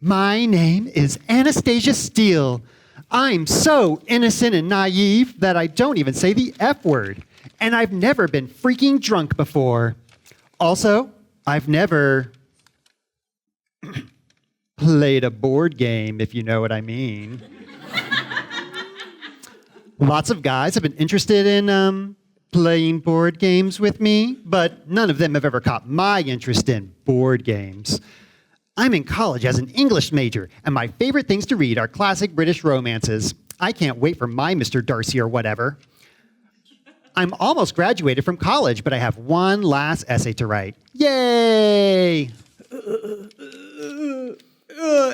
My name is Anastasia Steele. I'm so innocent and naive that I don't even say the F word. And I've never been freaking drunk before. Also, I've never played a board game, if you know what I mean. Lots of guys have been interested in playing board games with me, but none of them have ever caught my interest in board games. I'm in college as an English major, and my favorite things to read are classic British romances. I can't wait for my Mr. Darcy or whatever. I'm almost graduated from college, but I have one last essay to write. Yay!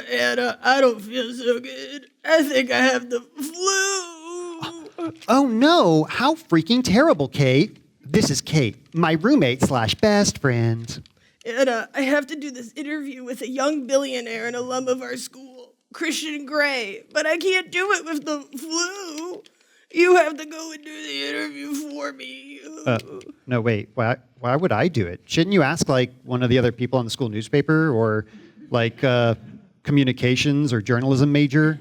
Anna, I don't feel so good. I think I have the flu. Oh no, how freaking terrible, Kate. This is Kate, my roommate/best friend. Anna, I have to do this interview with a young billionaire and alum of our school, Christian Grey, but I can't do it with the flu. You have to go and do the interview for me. No, wait, why would I do it? Shouldn't you ask, like, one of the other people on the school newspaper or, like, communications or journalism major?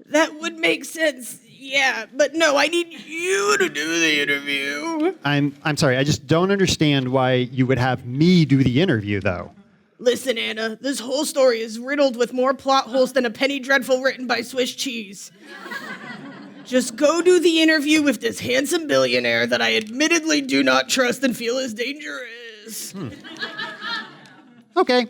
That would make sense, yeah, but no, I need you to do the interview. I'm sorry, I just don't understand why you would have me do the interview, though. Listen, Anna, this whole story is riddled with more plot holes than a Penny Dreadful written by Swiss cheese. Just go do the interview with this handsome billionaire that I admittedly do not trust and feel is dangerous. Okay.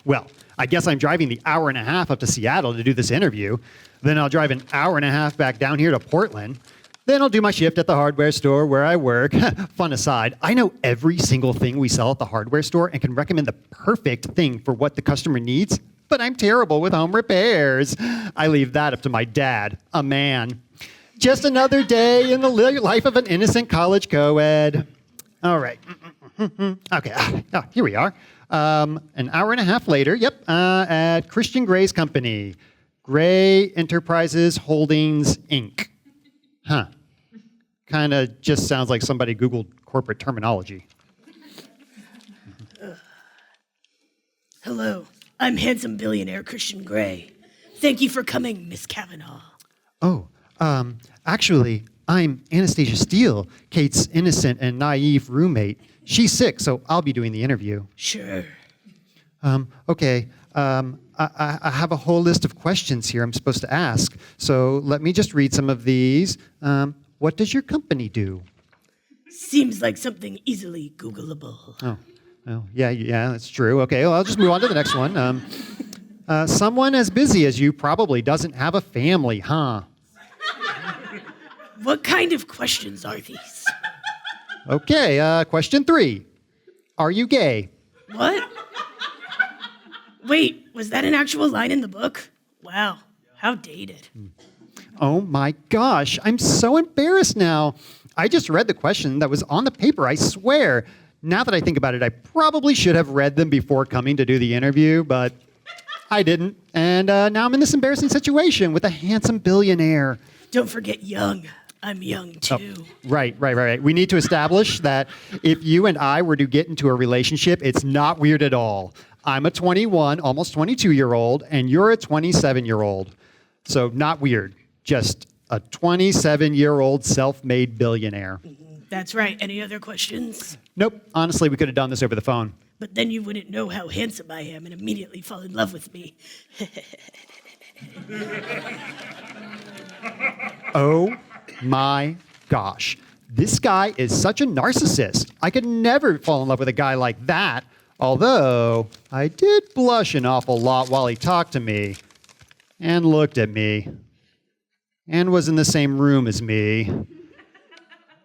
Well, I guess I'm driving the hour and a half up to Seattle to do this interview. Then I'll drive an hour and a half back down here to Portland. Then I'll do my shift at the hardware store where I work. Fun aside, I know every single thing we sell at the hardware store and can recommend the perfect thing for what the customer needs, but I'm terrible with home repairs. I leave that up to my dad, a man. Just another day in the life of an innocent college co-ed. All right. Okay, here we are. An hour and a half later, at Christian Gray's company, Gray Enterprises Holdings, Inc. Huh. Kind of just sounds like somebody Googled corporate terminology. Hello, I'm handsome billionaire Christian Grey. Thank you for coming, Miss Kavanaugh. Oh, actually, I'm Anastasia Steele, Kate's innocent and naive roommate. She's sick, so I'll be doing the interview. Sure. Okay. I have a whole list of questions here I'm supposed to ask, so let me just read some of these. What does your company do? Seems like something easily Googleable. Oh, well, yeah, that's true. Okay, well, I'll just move on to the next one. Someone as busy as you probably doesn't have a family, huh? What kind of questions are these? Okay, question 3. Are you gay? What? Wait, was that an actual line in the book? Wow, how dated. Oh my gosh, I'm so embarrassed now. I just read the question that was on the paper, I swear. Now that I think about it, I probably should have read them before coming to do the interview, but I didn't. And now I'm in this embarrassing situation with a handsome billionaire. Don't forget young. I'm young too. Oh, right. We need to establish that if you and I were to get into a relationship, it's not weird at all. I'm a 21, almost 22-year-old, and you're a 27-year-old. So not weird, just a 27-year-old self-made billionaire. That's right. Any other questions? Nope. Honestly, we could have done this over the phone. But then you wouldn't know how handsome I am and immediately fall in love with me. Oh my gosh. This guy is such a narcissist. I could never fall in love with a guy like that. Although, I did blush an awful lot while he talked to me and looked at me and was in the same room as me.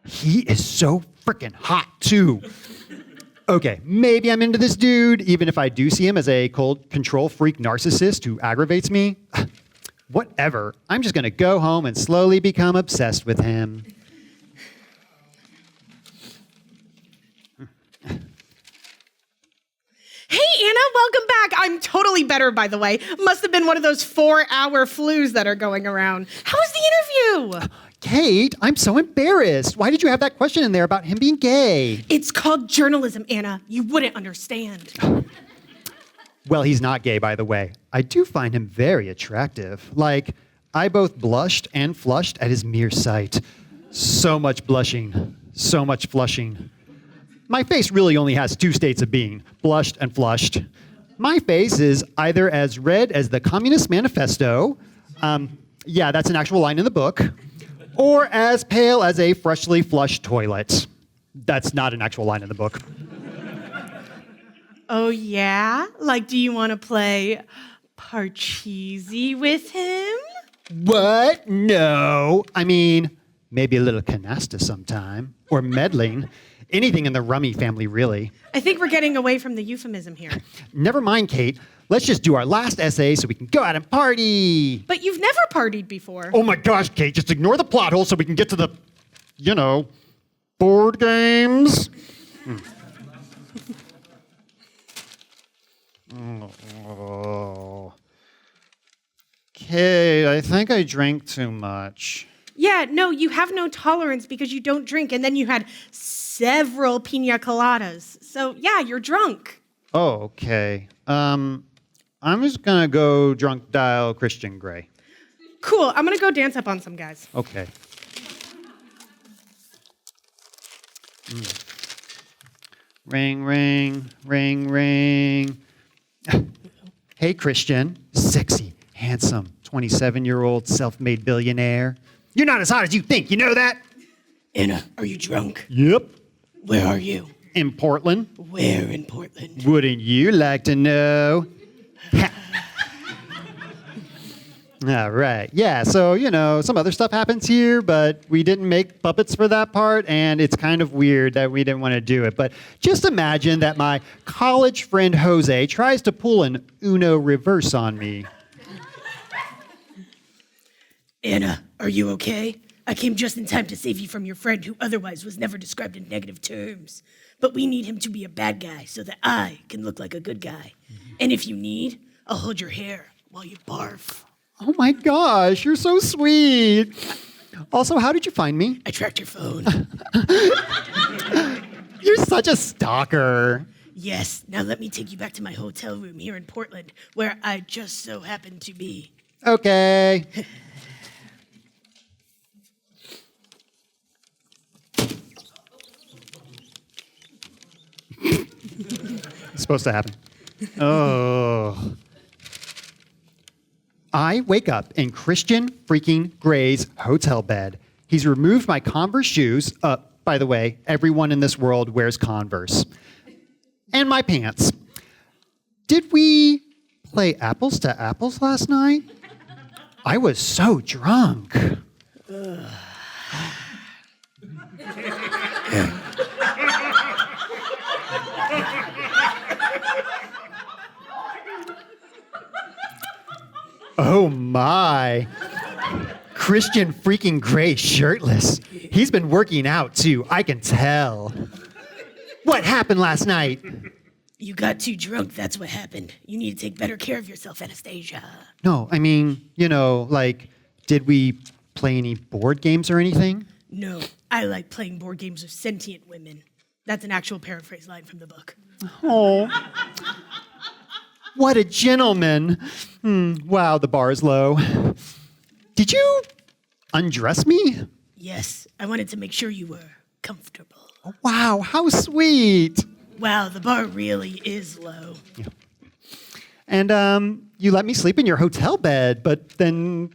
He is so freaking hot, too. Okay, maybe I'm into this dude, even if I do see him as a cold control freak narcissist who aggravates me. Whatever. I'm just going to go home and slowly become obsessed with him. Hey, Anna, welcome back. I'm totally better, by the way. Must have been one of those 4-hour flus that are going around. How was the interview? Kate, I'm so embarrassed. Why did you have that question in there about him being gay? It's called journalism, Anna. You wouldn't understand. Well, he's not gay, by the way. I do find him very attractive. Like, I both blushed and flushed at his mere sight. So much blushing, so much flushing. My face really only has two states of being, blushed and flushed. My face is either as red as the Communist Manifesto, yeah, that's an actual line in the book, or as pale as a freshly flushed toilet. That's not an actual line in the book. Oh, yeah? Like, do you want to play Parcheesi with him? What? No. I mean, maybe a little canasta sometime, or meddling. Anything in the Rummy family, really. I think we're getting away from the euphemism here. Never mind, Kate. Let's just do our last essay so we can go out and party. But you've never partied before. Oh my gosh, Kate, just ignore the plot hole so we can get to the, board games. Oh. Kate, I think I drank too much. Yeah, no, you have no tolerance because you don't drink, and then you had several pina coladas. So, yeah, you're drunk. Oh, okay. I'm just gonna go drunk dial Christian Grey. Cool, I'm gonna go dance up on some guys. Okay. Ring, ring, ring, ring. Hey, Christian. Sexy, handsome, 27-year-old self-made billionaire. You're not as hot as you think, you know that? Anna, are you drunk? Yep. Where are you? In Portland. Where in Portland? Wouldn't you like to know? All right. Yeah, so, some other stuff happens here, but we didn't make puppets for that part, and it's kind of weird that we didn't want to do it. But just imagine that my college friend Jose tries to pull an Uno reverse on me. Anna, are you okay? I came just in time to save you from your friend who otherwise was never described in negative terms. But we need him to be a bad guy so that I can look like a good guy. And if you need, I'll hold your hair while you barf. Oh my gosh, you're so sweet. Also, how did you find me? I tracked your phone. You're such a stalker. Yes, now let me take you back to my hotel room here in Portland, where I just so happen to be. Okay. It's supposed to happen. Oh. I wake up in Christian freaking Gray's hotel bed. He's removed my Converse shoes. By the way, everyone in this world wears Converse. And my pants. Did we play apples to apples last night? I was so drunk. Oh my. Christian freaking Grey shirtless. He's been working out too, I can tell. What happened last night? You got too drunk, that's what happened. You need to take better care of yourself, Anastasia. No, I mean, did we play any board games or anything? No, I like playing board games with sentient women. That's an actual paraphrase line from the book. Oh. What a gentleman. Wow, the bar is low. Did you undress me? Yes, I wanted to make sure you were comfortable. Oh, wow, how sweet. Wow, the bar really is low. Yeah. And you let me sleep in your hotel bed, but then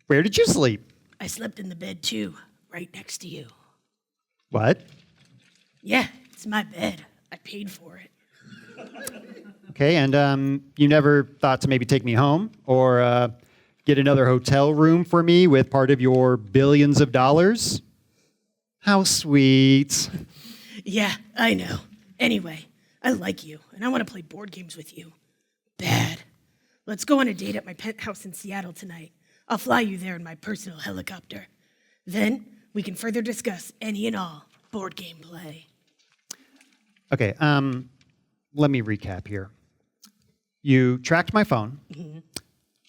where did you sleep? I slept in the bed too, right next to you. What? Yeah, it's my bed. I paid for it. Okay, and you never thought to maybe take me home or get another hotel room for me with part of your billions of dollars? How sweet. Yeah, I know. Anyway, I like you, and I want to play board games with you. Bad. Let's go on a date at my penthouse in Seattle tonight. I'll fly you there in my personal helicopter. Then we can further discuss any and all board game play. Okay, let me recap here. You tracked my phone,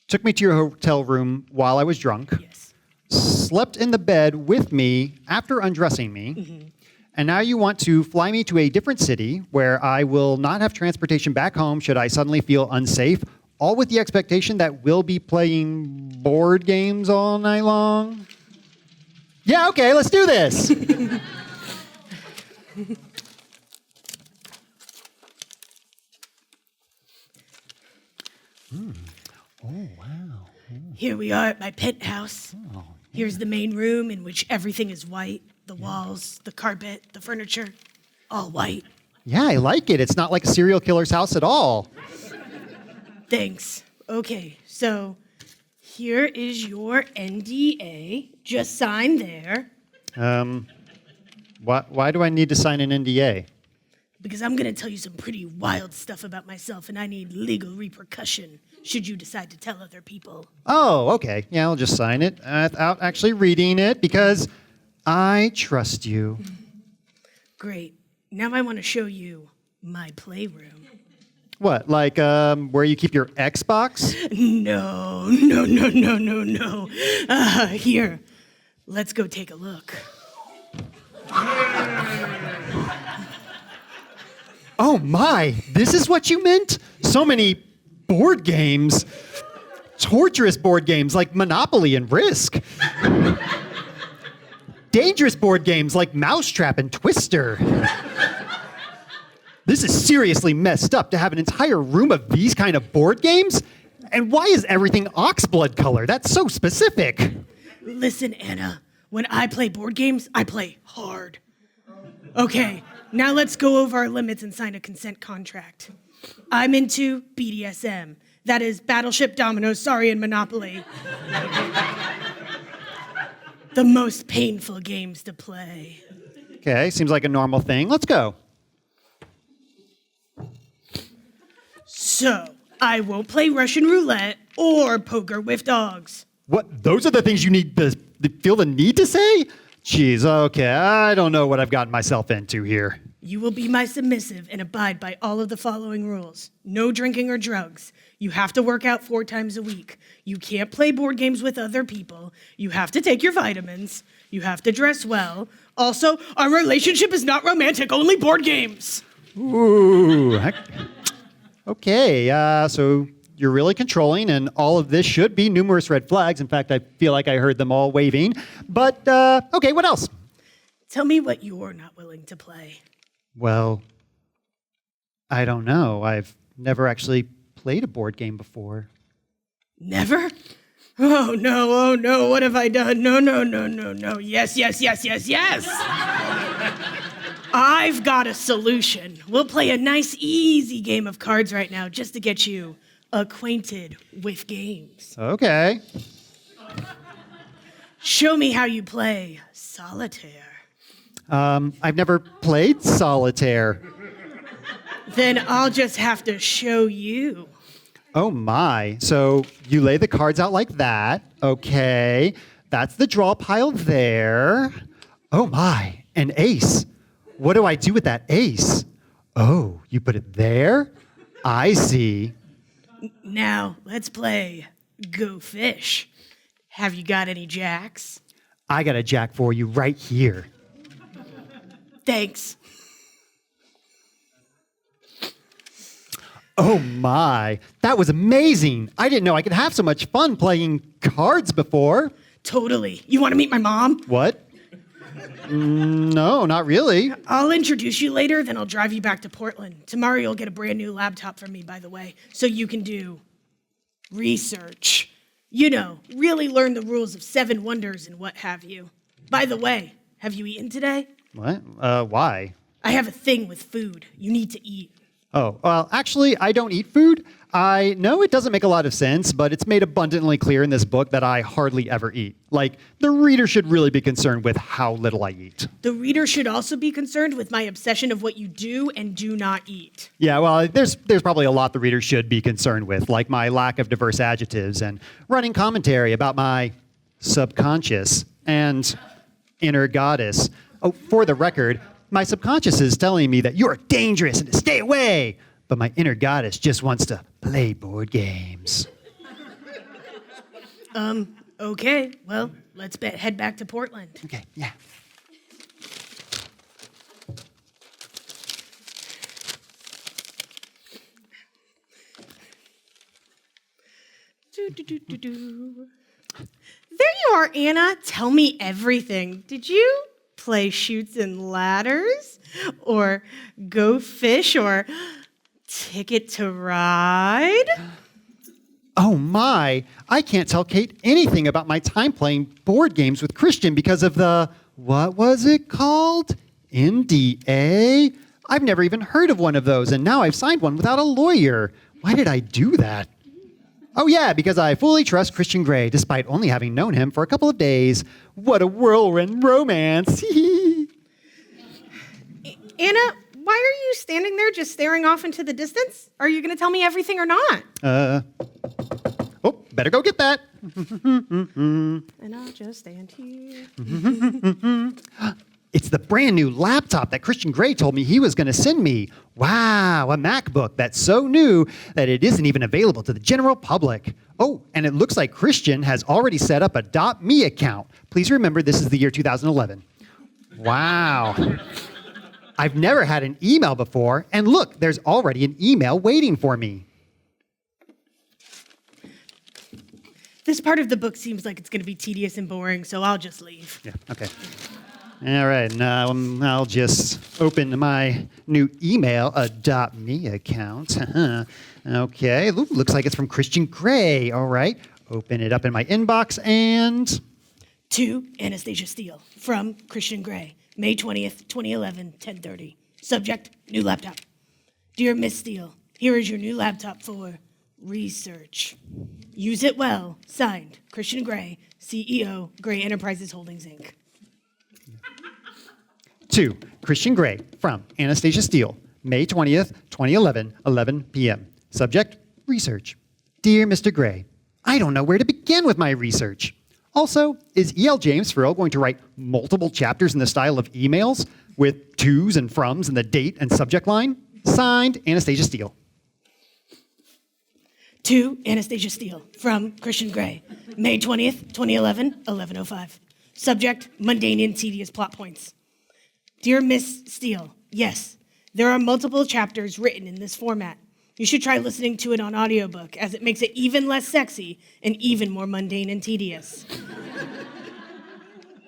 took me to your hotel room while I was drunk, Yes. slept in the bed with me after undressing me, And now you want to fly me to a different city where I will not have transportation back home should I suddenly feel unsafe, all with the expectation that we'll be playing board games all night long? Yeah, okay, let's do this. Oh, wow. Here we are at my penthouse. Oh, Here's the main room in which everything is white. The walls, the carpet, the furniture, all white. yeah, I like it. It's not like a serial killer's house at all. Thanks. Okay, so here is your NDA. Just sign there. Why do I need to sign an NDA? Because I'm going to tell you some pretty wild stuff about myself, and I need legal repercussion should you decide to tell other people. Oh, okay. Yeah, I'll just sign it without actually reading it because I trust you. Great. Now I want to show you my playroom. What, like where you keep your Xbox? No. Here, let's go take a look. Oh my, this is what you meant? So many board games. Torturous board games like Monopoly and Risk. Dangerous board games like Mousetrap and Twister. This is seriously messed up to have an entire room of these kind of board games. And why is everything oxblood color? That's so specific. Listen, Anna, when I play board games, I play hard. Okay, now let's go over our limits and sign a consent contract. I'm into BDSM. That is Battleship, Dominoes, and Monopoly. The most painful games to play. Okay, seems like a normal thing. Let's go. So, I won't play Russian roulette or poker with dogs. What? Those are the things you need to feel the need to say? Jeez, okay, I don't know what I've gotten myself into here. You will be my submissive and abide by all of the following rules. No drinking or drugs. You have to work out 4 times a week. You can't play board games with other people. You have to take your vitamins. You have to dress well. Also, our relationship is not romantic, only board games. Ooh. Okay, so you're really controlling, and all of this should be numerous red flags. In fact, I feel like I heard them all waving. But, okay, what else? Tell me what you're not willing to play. Well, I don't know. I've never actually played a board game before. Never? Oh no, what have I done? No. Yes. I've got a solution. We'll play a nice, easy game of cards right now just to get you acquainted with games. Okay. Show me how you play solitaire. I've never played solitaire. Then I'll just have to show you. Oh my. So you lay the cards out like that. Okay. That's the draw pile there. Oh my. An ace. What do I do with that ace? Oh, you put it there? I see. Now, let's play Go Fish. Have you got any jacks? I got a jack for you right here. Thanks. Oh my. That was amazing. I didn't know I could have so much fun playing cards before. Totally. You want to meet my mom? What? No, not really. I'll introduce you later, then I'll drive you back to Portland. Tomorrow you'll get a brand new laptop from me, by the way, so you can do research. You know, really learn the rules of 7 wonders and what have you. By the way, have you eaten today? What? Why? I have a thing with food. You need to eat. Oh, well, actually, I don't eat food. I know it doesn't make a lot of sense, but it's made abundantly clear in this book that I hardly ever eat. Like, the reader should really be concerned with how little I eat. The reader should also be concerned with my obsession of what you do and do not eat. Yeah, well, there's probably a lot the reader should be concerned with, like my lack of diverse adjectives and running commentary about my subconscious and inner goddess. Oh, for the record, my subconscious is telling me that you're dangerous and to stay away, but my inner goddess just wants to play board games. Okay, well, let's head back to Portland. Okay, yeah. Do. There you are, Anna. Tell me everything. Did you play Chutes and Ladders? Or Go Fish? Or Ticket to Ride? Oh my, I can't tell Kate anything about my time playing board games with Christian because of the, what was it called? NDA? I've never even heard of one of those, and now I've signed one without a lawyer. Why did I do that? Oh yeah, because I fully trust Christian Grey, despite only having known him for a couple of days. What a whirlwind romance. Anna, why are you standing there just staring off into the distance? Are you going to tell me everything or not? Better go get that. And I'll just stand here. It's the brand new laptop that Christian Grey told me he was going to send me. Wow, a MacBook that's so new that it isn't even available to the general public. Oh, and it looks like Christian has already set up a .me account. Please remember this is the year 2011. Wow. I've never had an email before, and look, there's already an email waiting for me. This part of the book seems like it's going to be tedious and boring, so I'll just leave. Yeah, okay. All right, now I'll just open my new email, a .me account. Okay, looks like it's from Christian Grey. All right, open it up in my inbox and... To Anastasia Steele, from Christian Grey, May 20th, 2011, 10:30. Subject, new laptop. Dear Miss Steele, here is your new laptop for research. Use it well. Signed, Christian Grey, CEO, Grey Enterprises Holdings, Inc. To Christian Grey, from Anastasia Steele, May 20th, 2011, 11 p.m. Subject, research. Dear Mr. Grey, I don't know where to begin with my research. Also, is E.L. James for real going to write multiple chapters in the style of emails with tos and froms in the date and subject line? Signed, Anastasia Steele. To Anastasia Steele, from Christian Grey, May 20th, 2011, 11:05. Subject, mundane and tedious plot points. Dear Miss Steele, yes, there are multiple chapters written in this format. You should try listening to it on audiobook, as it makes it even less sexy and even more mundane and tedious.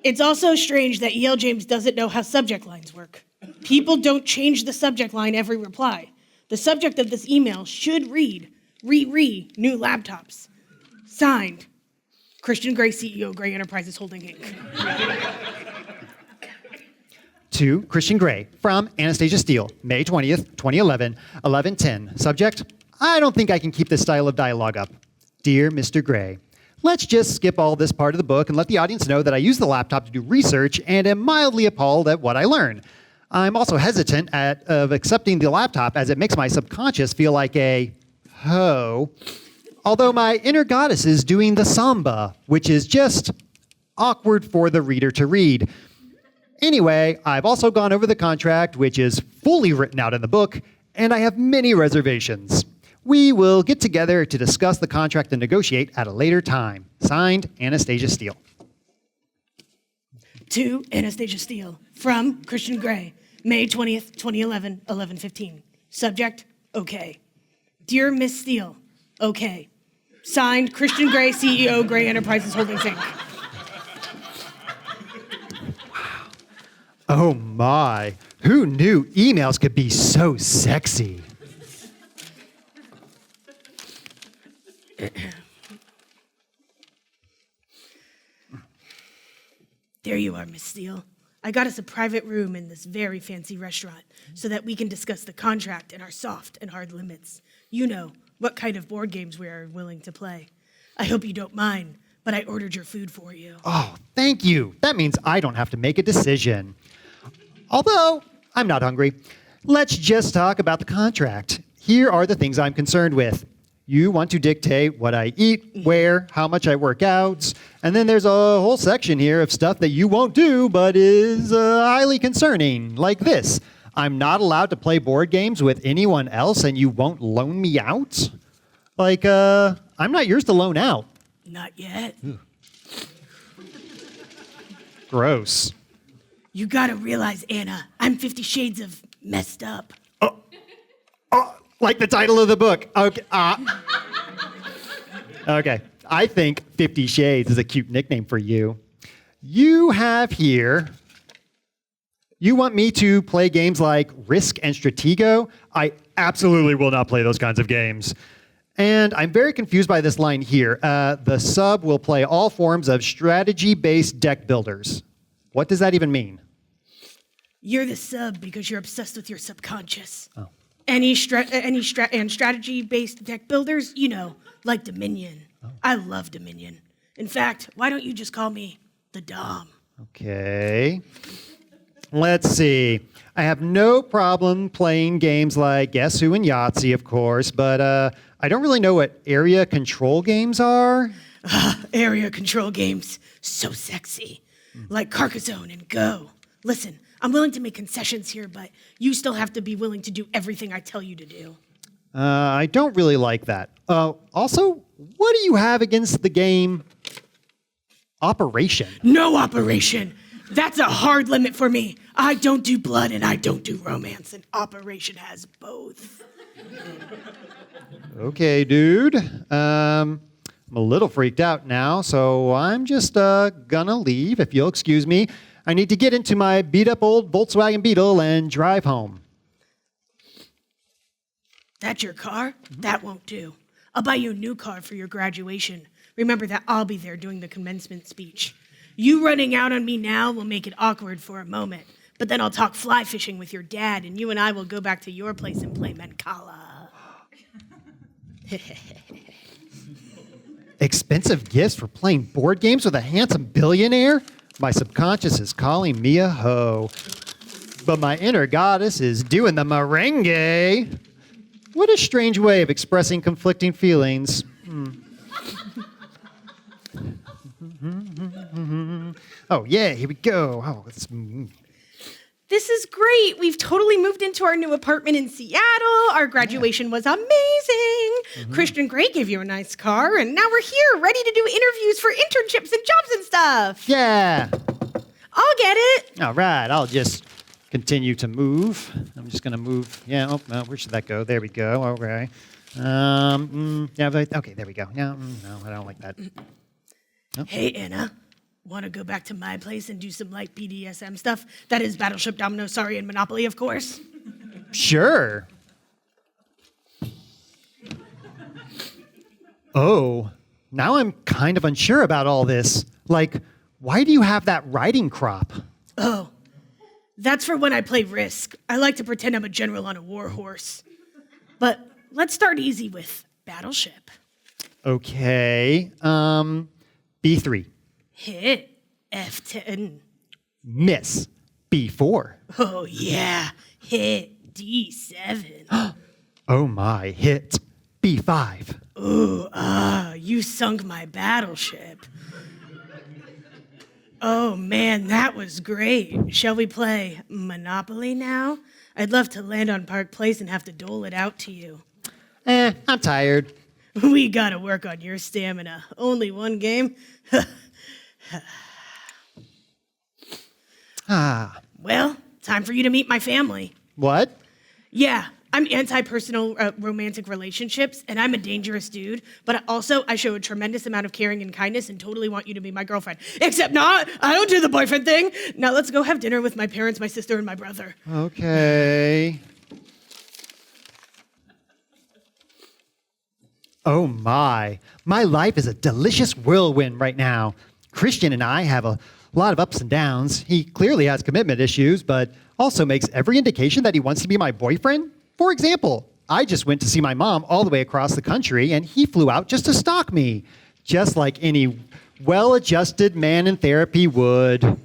It's also strange that E.L. James doesn't know how subject lines work. People don't change the subject line every reply. The subject of this email should read, new laptops. Signed, Christian Grey, CEO, Grey Enterprises Holding, Inc. To Christian Grey, from Anastasia Steele, May 20th, 2011, 11:10. Subject, I don't think I can keep this style of dialogue up. Dear Mr. Grey, let's just skip all this part of the book and let the audience know that I use the laptop to do research and am mildly appalled at what I learn. I'm also hesitant of accepting the laptop as it makes my subconscious feel like a hoe. Although my inner goddess is doing the samba, which is just awkward for the reader to read. Anyway, I've also gone over the contract, which is fully written out in the book, and I have many reservations. We will get together to discuss the contract and negotiate at a later time. Signed, Anastasia Steele. To Anastasia Steele, from Christian Grey, May 20th, 2011, 11:15. Subject, okay. Dear Miss Steele, okay. Signed, Christian Grey, CEO, Grey Enterprises Holdings, Inc. Oh my, who knew emails could be so sexy? There you are, Miss Steele. I got us a private room in this very fancy restaurant so that we can discuss the contract and our soft and hard limits. You know, what kind of board games we are willing to play. I hope you don't mind, but I ordered your food for you. Oh, thank you. That means I don't have to make a decision. Although, I'm not hungry. Let's just talk about the contract. Here are the things I'm concerned with. You want to dictate what I eat, where, how much I work out, and then there's a whole section here of stuff that you won't do but is highly concerning, like this. I'm not allowed to play board games with anyone else and you won't loan me out? Like, I'm not yours to loan out. Not yet. Ew. Gross. You gotta realize, Anna, I'm 50 Shades of messed up. Oh, like the title of the book. Okay. Okay, I think 50 Shades is a cute nickname for you. You have here, you want me to play games like Risk and Stratego? I absolutely will not play those kinds of games. And I'm very confused by this line here. The sub will play all forms of strategy-based deck builders. What does that even mean? You're the sub because you're obsessed with your subconscious. Oh. And strategy-based deck builders, like Dominion. Oh. I love Dominion. In fact, why don't you just call me the Dom? Okay. Let's see. I have no problem playing games like Guess Who and Yahtzee, of course, but I don't really know what area control games are. Area control games. So sexy. Like Carcassonne and Go. Listen, I'm willing to make concessions here, but you still have to be willing to do everything I tell you to do. I don't really like that. Also, what do you have against the game Operation? No Operation. That's a hard limit for me. I don't do blood and I don't do romance, and Operation has both. Okay, dude. I'm a little freaked out now, so I'm just gonna leave, if you'll excuse me. I need to get into my beat-up old Volkswagen Beetle and drive home. That's your car? That won't do. I'll buy you a new car for your graduation. Remember that I'll be there doing the commencement speech. You running out on me now will make it awkward for a moment, but then I'll talk fly fishing with your dad, and you and I will go back to your place and play Mancala. Expensive gifts for playing board games with a handsome billionaire? My subconscious is calling me a hoe. But my inner goddess is doing the merengue. What a strange way of expressing conflicting feelings. Oh, yeah, here we go. Oh, This is great. We've totally moved into our new apartment in Seattle. Our graduation was amazing. Christian Grey gave you a nice car, and now we're here, ready to do interviews for internships and jobs and stuff. Yeah. I'll get it. All right, I'll just continue to move. I'm just going to move. Yeah, oh, no, where should that go? There we go. Okay. Yeah, okay, there we go. No, I don't like that. Nope. Hey, Anna. Want to go back to my place and do some like BDSM stuff? That is Battleship, Domino, Sorry, and Monopoly, of course. Sure. Oh, now I'm kind of unsure about all this. Like, why do you have that riding crop? Oh, that's for when I play Risk. I like to pretend I'm a general on a war horse. But let's start easy with Battleship. Okay. B3. Hit F10. Miss. B4. Oh, yeah. Hit D7. Oh my, hit B5. Ooh, you sunk my battleship. Oh, man, that was great. Shall we play Monopoly now? I'd love to land on Park Place and have to dole it out to you. I'm tired. We gotta work on your stamina. Only one game? Well, time for you to meet my family. What? Yeah, I'm anti-personal romantic relationships, and I'm a dangerous dude, but also I show a tremendous amount of caring and kindness and totally want you to be my girlfriend. Except not, I don't do the boyfriend thing. Now let's go have dinner with my parents, my sister, and my brother. Okay. Oh my life is a delicious whirlwind right now. Christian and I have a lot of ups and downs. He clearly has commitment issues, but also makes every indication that he wants to be my boyfriend. For example, I just went to see my mom all the way across the country, and he flew out just to stalk me, just like any well-adjusted man in therapy would.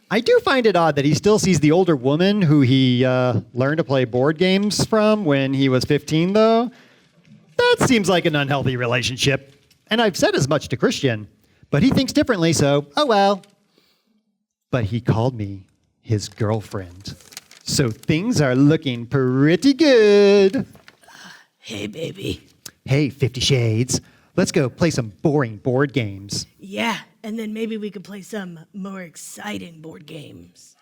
I do find it odd that he still sees the older woman who he learned to play board games from when he was 15, though. That seems like an unhealthy relationship. And I've said as much to Christian, but he thinks differently, so oh well. But he called me his girlfriend. So things are looking pretty good. Hey, baby. Hey, 50 Shades. Let's go play some boring board games. Yeah, and then maybe we could play some more exciting board games.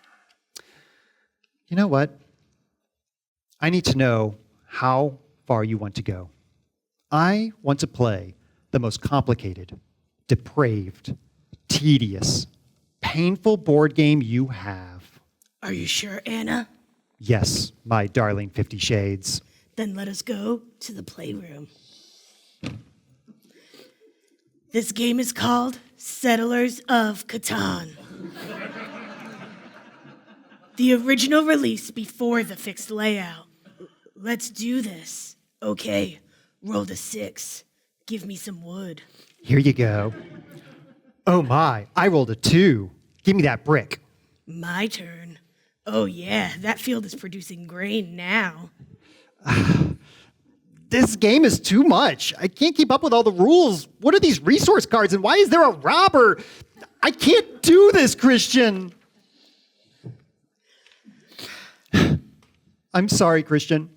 You know what? I need to know how far you want to go. I want to play the most complicated, depraved, tedious, painful board game you have. Are you sure, Anna? Yes, my darling 50 Shades. Then let us go to the playroom. This game is called Settlers of Catan. The original release before the fixed layout. Let's do this. Okay, rolled a 6. Give me some wood. Here you go. Oh my, I rolled a 2. Give me that brick. My turn. Oh yeah, that field is producing grain now. This game is too much. I can't keep up with all the rules. What are these resource cards and why is there a robber? I can't do this, Christian. I'm sorry, Christian.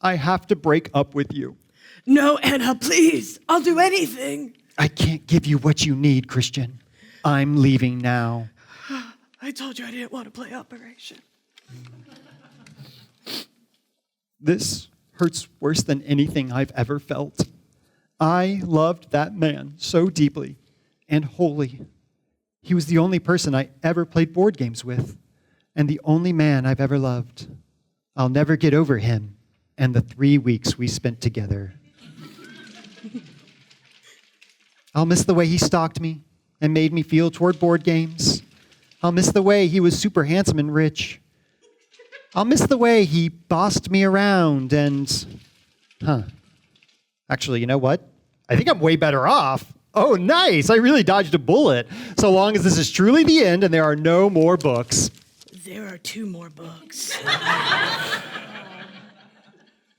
I have to break up with you. No, Anna, please. I'll do anything. I can't give you what you need, Christian. I'm leaving now. I told you I didn't want to play Operation. This hurts worse than anything I've ever felt. I loved that man so deeply and wholly. He was the only person I ever played board games with, and the only man I've ever loved. I'll never get over him and the 3 weeks we spent together. I'll miss the way he stalked me and made me feel toward board games. I'll miss the way he was super handsome and rich. I'll miss the way he bossed me around and... Actually, you know what? I think I'm way better off. Oh, nice. I really dodged a bullet. So long as this is truly the end and there are no more books. There are 2 more books.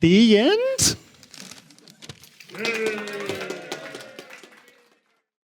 The end?